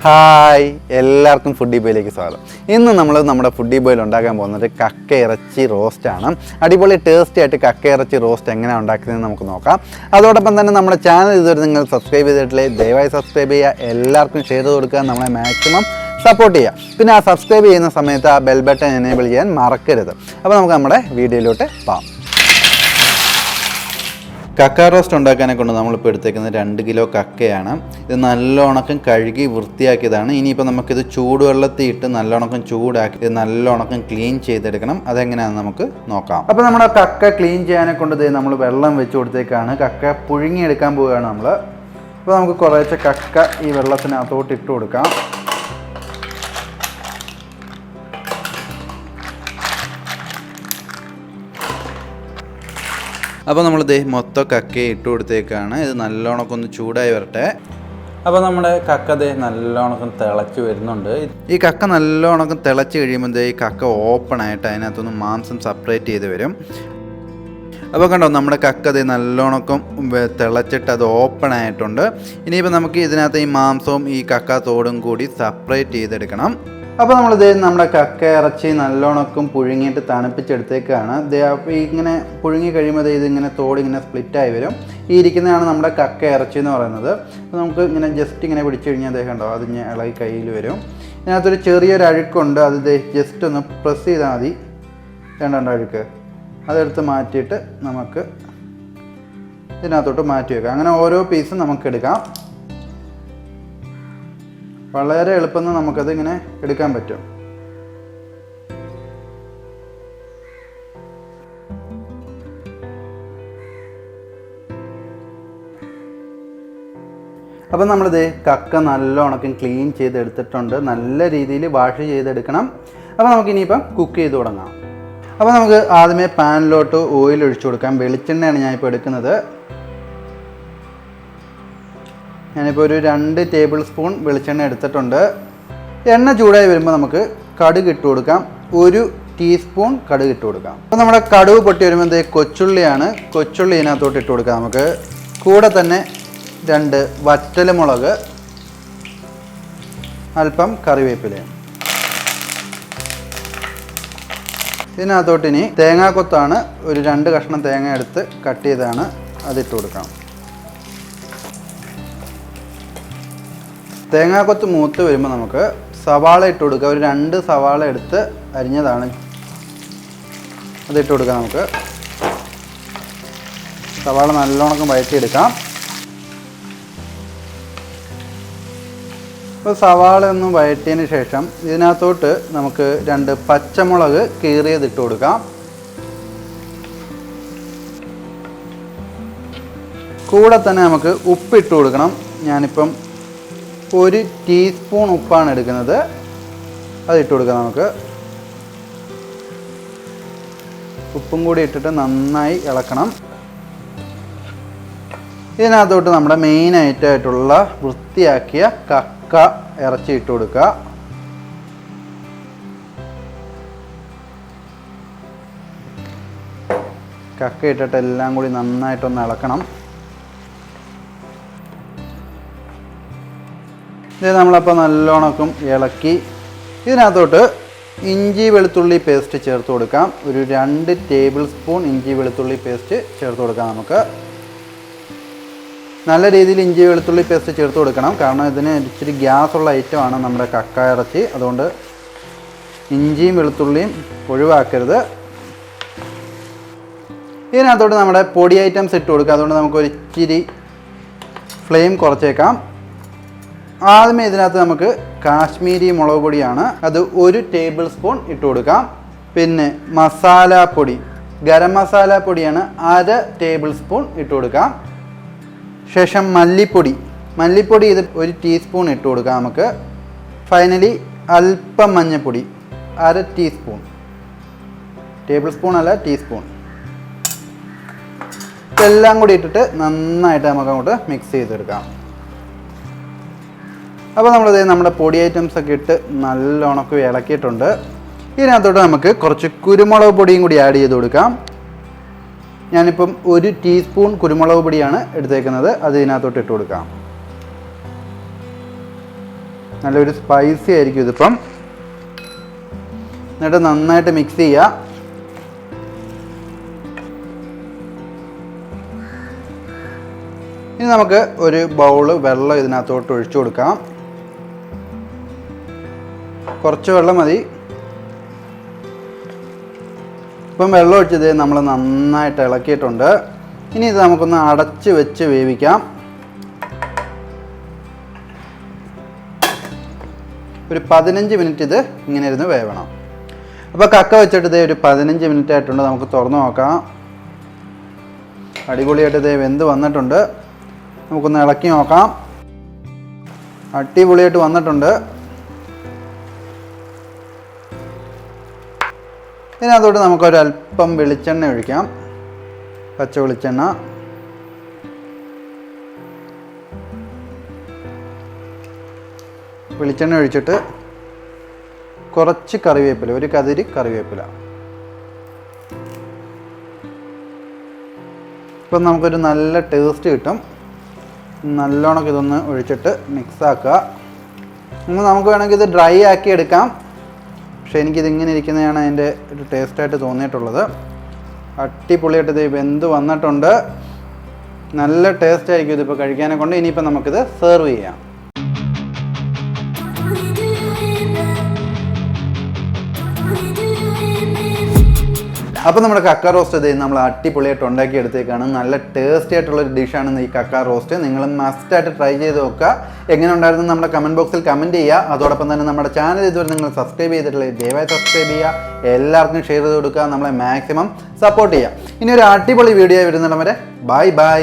Hi, എല്ലാവർക്കും foodie ബോയിലേക്ക് സ്വാഗതം. ഇന്ന് നമ്മൾ നമ്മുടെ ഫുഡി ബോയിൽ ഉണ്ടാക്കാൻ പോകുന്നത് കക്ക ഇറച്ചി റോസ്റ്റാണ്. അടിപൊളി ടേസ്റ്റി ആയിട്ട് കക്ക ഇറച്ചി റോസ്റ്റ് എങ്ങനെയാണ് ഉണ്ടാക്കുന്നതെന്ന് നമുക്ക് നോക്കാം. അതോടൊപ്പം തന്നെ നമ്മുടെ ചാനൽ ഇതുവരെ നിങ്ങൾ സബ്സ്ക്രൈബ് ചെയ്തിട്ടില്ലേ, ദയവായി സബ്സ്ക്രൈബ് ചെയ്യുക, എല്ലാവർക്കും ഷെയർ ചെയ്ത് കൊടുക്കുക, നമ്മളെ മാക്സിമം സപ്പോർട്ട് ചെയ്യുക. പിന്നെ ആ സബ്സ്ക്രൈബ് ചെയ്യുന്ന സമയത്ത് ആ ബെൽ ബട്ടൺ എനേബിൾ ചെയ്യാൻ മറക്കരുത്. അപ്പോൾ നമുക്ക് നമ്മുടെ വീഡിയോയിലോട്ട് പോകാം. കക്ക റോസ്റ്റ് ഉണ്ടാക്കാനെ കൊണ്ട് നമ്മളിപ്പോൾ എടുത്തേക്കുന്നത് 2 കിലോ കക്കയാണ്. ഇത് നല്ലോണക്കം കഴുകി വൃത്തിയാക്കിയതാണ്. ഇനിയിപ്പോൾ നമുക്കിത് ചൂടുവെള്ളത്തിൽ ഇട്ട് നല്ലോണക്കം ചൂടാക്കി ഇത് നല്ലോണക്കം ക്ലീൻ ചെയ്തെടുക്കണം. അതെങ്ങനെയാണെന്ന് നമുക്ക് നോക്കാം. അപ്പോൾ നമ്മുടെ കക്ക ക്ലീൻ ചെയ്യാനെ കൊണ്ട് നമ്മൾ വെള്ളം വെച്ച് കൊടുത്തേക്കാണ്. കക്ക പുഴുങ്ങിയെടുക്കാൻ പോവുകയാണ് നമ്മൾ. അപ്പോൾ നമുക്ക് കുറേശ്ശെ കക്ക ഈ വെള്ളത്തിനകത്തോട്ട് ഇട്ട് കൊടുക്കാം. അപ്പോൾ നമ്മളിത് മൊത്തം കക്കയെ ഇട്ട് കൊടുത്തേക്കാണ്. ഇത് നല്ലോണക്കം ഒന്ന് ചൂടായി വരട്ടെ. അപ്പോൾ നമ്മുടെ കക്ക നല്ലോണക്കം തിളച്ച് വരുന്നുണ്ട്. ഈ കക്ക നല്ലോണക്കം തിളച്ച് കഴിയുമ്പോൾ ഈ കക്ക ഓപ്പണായിട്ട് അതിനകത്തൊന്ന് മാംസം സെപ്പറേറ്റ് ചെയ്ത് വരും. അപ്പോൾ കണ്ടോ, നമ്മുടെ കക്ക നല്ലോണക്കം തിളച്ചിട്ട് അത് ഓപ്പൺ ആയിട്ടുണ്ട്. ഇനിയിപ്പോൾ നമുക്ക് ഇതിനകത്ത് ഈ മാംസവും ഈ കക്ക തോടും കൂടി സെപ്പറേറ്റ് ചെയ്തെടുക്കണം. അപ്പോൾ നമ്മളിത് നമ്മുടെ കക്ക ഇറച്ചി നല്ലോണക്കും പുഴുങ്ങിയിട്ട് തണുപ്പിച്ചെടുത്തേക്കാണ്. ഇങ്ങനെ പുഴുങ്ങി കഴിയുമ്പോൾ ഇതിങ്ങനെ തോടിങ്ങനെ സ്പ്ലിറ്റായി വരും. ഈ ഇരിക്കുന്നതാണ് നമ്മുടെ കക്ക ഇറച്ചി എന്ന് പറയുന്നത്. അപ്പോൾ നമുക്ക് ഇങ്ങനെ ജസ്റ്റ് ഇങ്ങനെ പിടിച്ചു കഴിഞ്ഞാൽ കണ്ടോ, അതിങ്ങനെ ഇളകി കയ്യിൽ വരും. ഇതിനകത്തൊരു ചെറിയൊരു അഴുക്കുണ്ട്. അത് ജസ്റ്റ് ഒന്ന് പ്രസ് ചെയ്താൽ മതി. രണ്ടോ അഴുക്ക് അതെടുത്ത് മാറ്റിയിട്ട് നമുക്ക് ഇതിനകത്തോട്ട് മാറ്റി വെക്കാം. അങ്ങനെ ഓരോ പീസും നമുക്ക് എടുക്കാം. വളരെ എളുപ്പത്തിൽ നമുക്കത് ഇങ്ങനെ എടുക്കാൻ പറ്റും. അപ്പം നമ്മളിത് കക്ക നല്ലോണക്കം ക്ലീൻ ചെയ്തെടുത്തിട്ടുണ്ട്. നല്ല രീതിയിൽ വാഷ് ചെയ്തെടുക്കണം. അപ്പോൾ നമുക്കിനിയിപ്പം കുക്ക് ചെയ്ത് തുടങ്ങാം. അപ്പോൾ നമുക്ക് ആദ്യമേ പാനിലോട്ട് ഓയിൽ ഒഴിച്ചു കൊടുക്കാം. വെളിച്ചെണ്ണയാണ് ഞാനിപ്പോൾ എടുക്കുന്നത്. ഞാനിപ്പോൾ ഒരു 2 ടേബിൾ സ്പൂൺ വെളിച്ചെണ്ണ എടുത്തിട്ടുണ്ട്. എണ്ണ ചൂടായി വരുമ്പോൾ നമുക്ക് കടുക് ഇട്ട് കൊടുക്കാം. 1 ടീസ്പൂൺ കടുക് ഇട്ട് കൊടുക്കാം. അപ്പോൾ നമ്മുടെ കടുക് പൊട്ടി വരുമ്പോൾ കൊച്ചുള്ളിയാണ്. കൊച്ചുള്ളി ഇതിനകത്തോട്ട് ഇട്ട് കൊടുക്കാം നമുക്ക്. കൂടെ തന്നെ 2 വറ്റൽമുളക്, അല്പം കറിവേപ്പിലയും. ഇതിനകത്തോട്ട് ഇനി തേങ്ങാക്കൊത്താണ്. ഒരു 2 കഷ്ണം തേങ്ങ എടുത്ത് കട്ട് ചെയ്താണ്, അതിട്ട് കൊടുക്കാം. തേങ്ങാക്കൊത്ത് മൂത്ത് വരുമ്പോൾ നമുക്ക് സവാള ഇട്ട് കൊടുക്കുക. ഒരു 2 സവാള എടുത്ത് അരിഞ്ഞതാണ്, അതിട്ട് കൊടുക്കാം നമുക്ക്. സവാള നല്ലോണം വഴറ്റിയെടുക്കാം. അപ്പോൾ സവാള ഒന്ന് വഴറ്റിയതിന് ശേഷം ഇതിനകത്തോട്ട് നമുക്ക് 2 പച്ചമുളക് കീറിയതിട്ട് കൊടുക്കാം. കൂടെ തന്നെ നമുക്ക് ഉപ്പിട്ട് കൊടുക്കണം. ഞാനിപ്പം 1 ടീസ്പൂൺ ഉപ്പാണ് എടുക്കുന്നത്, അതിട്ട് കൊടുക്കാം നമുക്ക്. ഉപ്പും കൂടി ഇട്ടിട്ട് നന്നായി ഇളക്കണം. ഇതിനകത്തോട്ട് നമ്മുടെ മെയിൻ ഐറ്റമായിട്ടുള്ള വൃത്തിയാക്കിയ കക്ക ഇറച്ചി ഇട്ട് കൊടുക്കുക. കക്ക ഇട്ടിട്ട് എല്ലാം കൂടി നന്നായിട്ടൊന്ന് ഇളക്കണം. ഇത് നമ്മളപ്പോൾ നല്ലോണക്കും ഇളക്കി ഇതിനകത്തോട്ട് ഇഞ്ചി വെളുത്തുള്ളി പേസ്റ്റ് ചേർത്ത് കൊടുക്കാം. ഒരു 2 ടേബിൾ സ്പൂൺ ഇഞ്ചി വെളുത്തുള്ളി പേസ്റ്റ് ചേർത്ത് കൊടുക്കാം നമുക്ക്. നല്ല രീതിയിൽ ഇഞ്ചി വെളുത്തുള്ളി പേസ്റ്റ് ചേർത്ത് കൊടുക്കണം. കാരണം ഇതിന് ഇച്ചിരി ഗ്യാസുള്ള ഐറ്റമാണ് നമ്മുടെ കക്ക ഇറച്ചി. അതുകൊണ്ട് ഇഞ്ചിയും വെളുത്തുള്ളിയും ഒഴിവാക്കരുത്. ഇതിനകത്തോട്ട് നമ്മുടെ പൊടി ഐറ്റംസ് ഇട്ട് കൊടുക്കുക. അതുകൊണ്ട് നമുക്കൊരു ഇച്ചിരി ഫ്ലെയിം കുറച്ചേക്കാം. ആദ്യമേ ഇതിനകത്ത് നമുക്ക് കാശ്മീരി മുളക് പൊടിയാണ്, അത് 1 ടേബിൾ സ്പൂൺ ഇട്ട് കൊടുക്കാം. പിന്നെ മസാലപ്പൊടി, ഗരം മസാല പൊടിയാണ് 1/2 ടേബിൾ സ്പൂൺ ഇട്ട് കൊടുക്കാം. ശേഷം മല്ലിപ്പൊടി ഇത് 1 ടീസ്പൂൺ ഇട്ട് കൊടുക്കാം നമുക്ക്. ഫൈനലി അല്പം മഞ്ഞൾപ്പൊടി 1/2 ടീസ്പൂൺ, ടേബിൾ സ്പൂൺ അല്ല ടീസ്പൂൺ. ഇതെല്ലാം കൂടി ഇട്ടിട്ട് നന്നായിട്ട് നമുക്ക് അങ്ങോട്ട് മിക്സ് ചെയ്തെടുക്കാം. അപ്പോൾ നമ്മുടെ പൊടി ഐറ്റംസ് ഒക്കെ ഇട്ട് നല്ലോണം ഇളക്കിയിട്ടുണ്ട്. ഇതിനകത്തോട്ട് നമുക്ക് കുറച്ച് കുരുമുളക് പൊടിയും കൂടി ആഡ് ചെയ്ത് കൊടുക്കാം. ഞാനിപ്പം 1 ടീസ്പൂൺ കുരുമുളക് പൊടിയാണ് എടുത്തേക്കുന്നത്, അത് ഇതിനകത്തോട്ട് ഇട്ട് കൊടുക്കാം. നല്ലൊരു സ്പൈസി ആയിരിക്കും ഇതിപ്പം. എന്നിട്ട് നന്നായിട്ട് മിക്സ് ചെയ്യുക. ഇനി നമുക്ക് ഒരു ബൗള് വെള്ളം ഇതിനകത്തോട്ട് ഒഴിച്ചു കൊടുക്കാം. കുറച്ച് വെള്ളം മതി. ഇപ്പം വെള്ളം ഒഴിച്ചത് നമ്മൾ നന്നായിട്ട് ഇളക്കിയിട്ടുണ്ട്. ഇനി ഇത് നമുക്കൊന്ന് അടച്ച് വെച്ച് വേവിക്കാം. ഒരു 15 മിനിറ്റ് ഇത് ഇങ്ങനെ ഇരുന്ന് വേവണം. അപ്പോൾ കക്ക വെച്ചിട്ട് ഇതേ ഒരു 15 മിനിറ്റ് ആയിട്ടുണ്ട്. നമുക്ക് തുറന്ന് നോക്കാം. അടിപൊളിയായിട്ട് ഇതേ വെന്ത് വന്നിട്ടുണ്ട്. നമുക്കൊന്ന് ഇളക്കി നോക്കാം. അടിപൊളിയായിട്ട് വന്നിട്ടുണ്ട്. ഇതിനകത്തോട്ട് നമുക്കൊരല്പം വെളിച്ചെണ്ണ ഒഴിക്കാം. പച്ച വെളിച്ചെണ്ണ. വെളിച്ചെണ്ണ ഒഴിച്ചിട്ട് കുറച്ച് കറിവേപ്പില, ഒരു കതിരി കറിവേപ്പില. ഇപ്പം നമുക്കൊരു നല്ല ടേസ്റ്റ് കിട്ടും. നല്ലോണം ഇതൊന്ന് ഒഴിച്ചിട്ട് മിക്സാക്കുക. നമുക്ക് വേണമെങ്കിൽ ഇത് ഡ്രൈ ആക്കി എടുക്കാം. പക്ഷേ എനിക്കിതിങ്ങനെ ഇരിക്കുന്നതാണ് അതിൻ്റെ ഒരു ടേസ്റ്റായിട്ട് തോന്നിയിട്ടുള്ളത്. അടിപൊളിയായിട്ട് ഇത് വെന്ത് വന്നിട്ടുണ്ട്. നല്ല ടേസ്റ്റ് ആയിരിക്കും ഇതിപ്പോൾ കഴിക്കാനെ കൊണ്ട്. ഇനിയിപ്പോൾ നമുക്കിത് സെർവ് ചെയ്യാം. അപ്പോൾ നമ്മുടെ കക്ക റോസ്റ്റ് ഇത് നമ്മൾ അടിപൊളിയായിട്ട് ഉണ്ടാക്കി എടുത്തേക്കാണ്. നല്ല ടേസ്റ്റി ആയിട്ടുള്ളൊരു ഡിഷാണ് ഈ കക്ക റോസ്റ്റ്. നിങ്ങൾ മസ്റ്റായിട്ട് ട്രൈ ചെയ്ത് നോക്കുക. എങ്ങനെ ഉണ്ടായിരുന്നു നമ്മുടെ കമൻറ്റ് ബോക്സിൽ കമൻറ്റ് ചെയ്യുക. അതോടൊപ്പം തന്നെ നമ്മുടെ ചാനൽ ഇതുവരെ നിങ്ങൾ സബ്സ്ക്രൈബ് ചെയ്തിട്ടുള്ള ദയവായി സബ്സ്ക്രൈബ് ചെയ്യുക. എല്ലാവർക്കും ഷെയർ ചെയ്ത് കൊടുക്കുക. നമ്മളെ മാക്സിമം സപ്പോർട്ട് ചെയ്യുക. ഇനി ഒരു അടിപൊളി വീഡിയോ വരുന്നിടം വരെ ബൈ ബൈ.